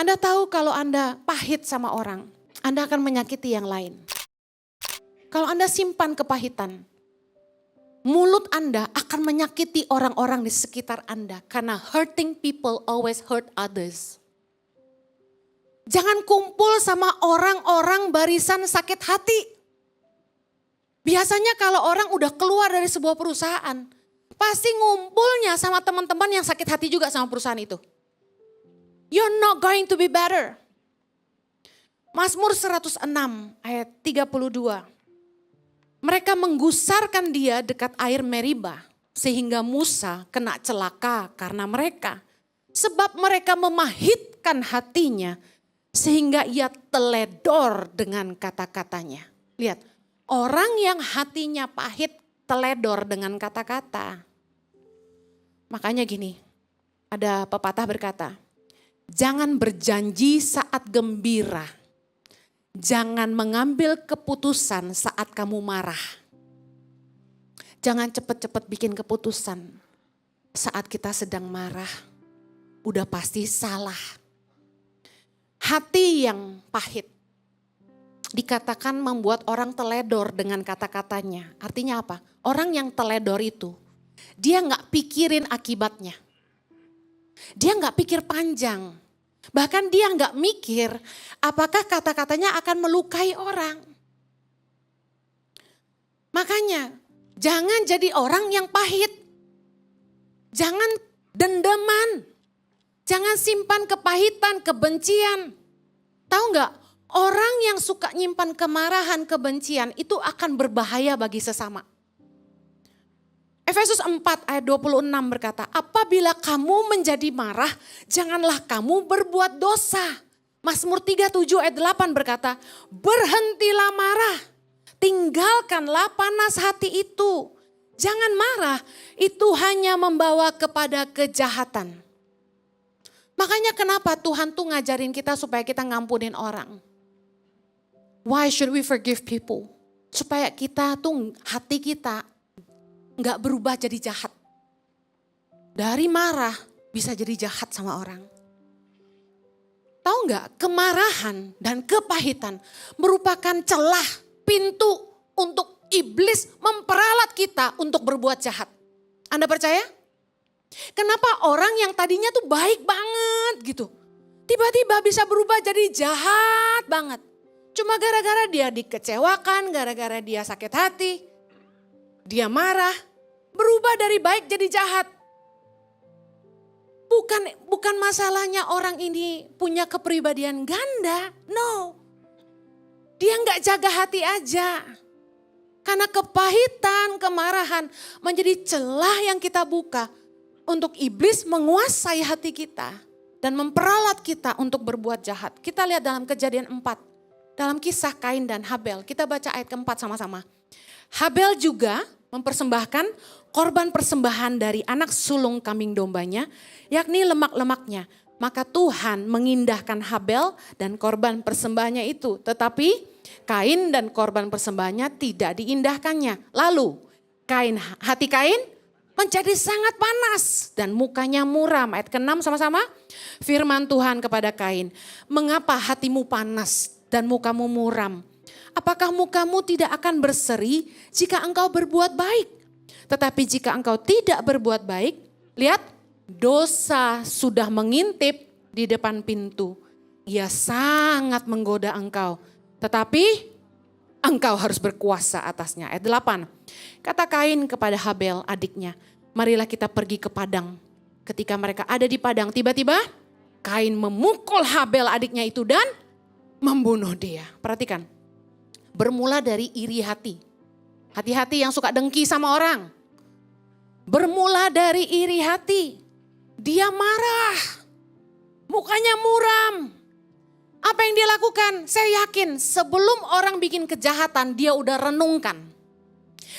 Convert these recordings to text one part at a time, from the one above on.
Anda tahu kalau Anda pahit sama orang, Anda akan menyakiti yang lain. Kalau Anda simpan kepahitan, mulut Anda akan menyakiti orang-orang di sekitar Anda. Karena hurting people always hurt others. Jangan kumpul sama orang-orang barisan sakit hati. Biasanya kalau orang udah keluar dari sebuah perusahaan, pasti ngumpulnya sama teman-teman yang sakit hati juga sama perusahaan itu. You're not going to be better. Mazmur 106 ayat 32. Mereka menggusarkan dia dekat air Meriba, sehingga Musa kena celaka karena mereka. Sebab mereka memahitkan hatinya, sehingga ia teledor dengan kata-katanya. Lihat, orang yang hatinya pahit teledor dengan kata-kata. Makanya gini, ada pepatah berkata, jangan berjanji saat gembira. Jangan mengambil keputusan saat kamu marah. Jangan cepat-cepat bikin keputusan saat kita sedang marah. Udah pasti salah. Hati yang pahit dikatakan membuat orang teledor dengan kata-katanya. Artinya apa? Orang yang teledor itu, dia gak pikirin akibatnya. Dia gak pikir panjang. Bahkan dia gak mikir apakah kata-katanya akan melukai orang. Makanya jangan jadi orang yang pahit. Jangan dendaman. Jangan simpan kepahitan, kebencian. Tahu gak? Orang yang suka nyimpan kemarahan, kebencian itu akan berbahaya bagi sesama. Efesus 4 ayat 26 berkata, apabila kamu menjadi marah, janganlah kamu berbuat dosa. Mazmur 37 ayat 8 berkata, berhentilah marah, tinggalkanlah panas hati itu. Jangan marah, itu hanya membawa kepada kejahatan. Makanya kenapa Tuhan tuh ngajarin kita supaya kita ngampunin orang. Why should we forgive people? Supaya kita tuh, hati kita gak berubah jadi jahat. Dari marah bisa jadi jahat sama orang. Tahu gak, kemarahan dan kepahitan merupakan celah pintu untuk iblis memperalat kita untuk berbuat jahat. Anda percaya? Kenapa orang yang tadinya tuh baik banget gitu, tiba-tiba bisa berubah jadi jahat banget. Cuma gara-gara dia dikecewakan, gara-gara dia sakit hati, dia marah, berubah dari baik jadi jahat. Bukan masalahnya orang ini punya kepribadian ganda, no. Dia nggak jaga hati aja. Karena kepahitan, kemarahan menjadi celah yang kita buka untuk iblis menguasai hati kita dan memperalat kita untuk berbuat jahat. Kita lihat dalam Kejadian 4, dalam kisah Kain dan Habel. Kita baca ayat keempat sama-sama. Habel juga mempersembahkan korban persembahan dari anak sulung kambing dombanya, yakni lemak-lemaknya. Maka Tuhan mengindahkan Habel dan korban persembahannya itu. Tetapi Kain dan korban persembahannya tidak diindahkannya. Lalu hati Kain menjadi sangat panas dan mukanya muram. Ayat ke-6 sama-sama. Firman Tuhan kepada Kain, mengapa hatimu panas dan mukamu muram? Apakah mukamu tidak akan berseri jika engkau berbuat baik? Tetapi jika engkau tidak berbuat baik, lihat, dosa sudah mengintip di depan pintu. Ia sangat menggoda engkau, tetapi engkau harus berkuasa atasnya. Ayat 8. Kata Kain kepada Habel adiknya, marilah kita pergi ke padang. Ketika mereka ada di padang, tiba-tiba Kain memukul Habel adiknya itu dan membunuh dia. Perhatikan, bermula dari iri hati. Hati-hati yang suka dengki sama orang. Bermula dari iri hati. Dia marah, mukanya muram. Apa yang dia lakukan? Saya yakin sebelum orang bikin kejahatan dia udah renungkan.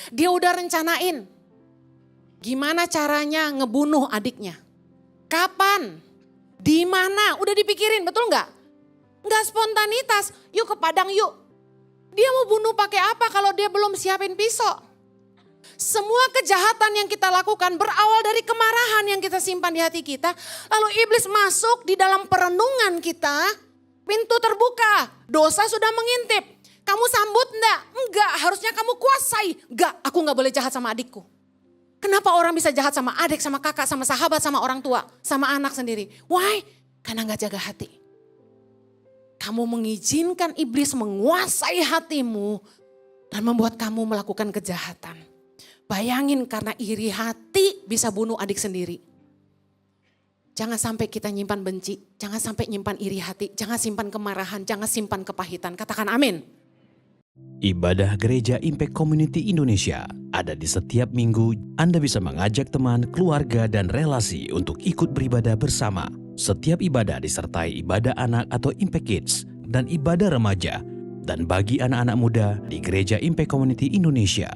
Dia udah rencanain. Gimana caranya ngebunuh adiknya? Kapan? Di mana? Udah dipikirin, betul nggak? Nggak spontanitas. Yuk ke padang yuk. Dia mau bunuh pakai apa kalau dia belum siapin pisau? Semua kejahatan yang kita lakukan berawal dari kemarahan yang kita simpan di hati kita. Lalu iblis masuk di dalam perenungan kita, pintu terbuka, dosa sudah mengintip. Kamu sambut enggak? Enggak, harusnya kamu kuasai. Enggak, aku enggak boleh jahat sama adikku. Kenapa orang bisa jahat sama adik, sama kakak, sama sahabat, sama orang tua, sama anak sendiri? Why? Karena enggak jaga hati. Kamu mengizinkan iblis menguasai hatimu dan membuat kamu melakukan kejahatan. Bayangin, karena iri hati bisa bunuh adik sendiri. Jangan sampai kita nyimpan benci, jangan sampai nyimpan iri hati, jangan simpan kemarahan, jangan simpan kepahitan. Katakan amin. Ibadah Gereja Impact Community Indonesia ada di setiap minggu. Anda bisa mengajak teman, keluarga, dan relasi untuk ikut beribadah bersama. Setiap ibadah disertai ibadah anak atau Impact Kids dan ibadah remaja. Dan bagi anak-anak muda di Gereja Impact Community Indonesia,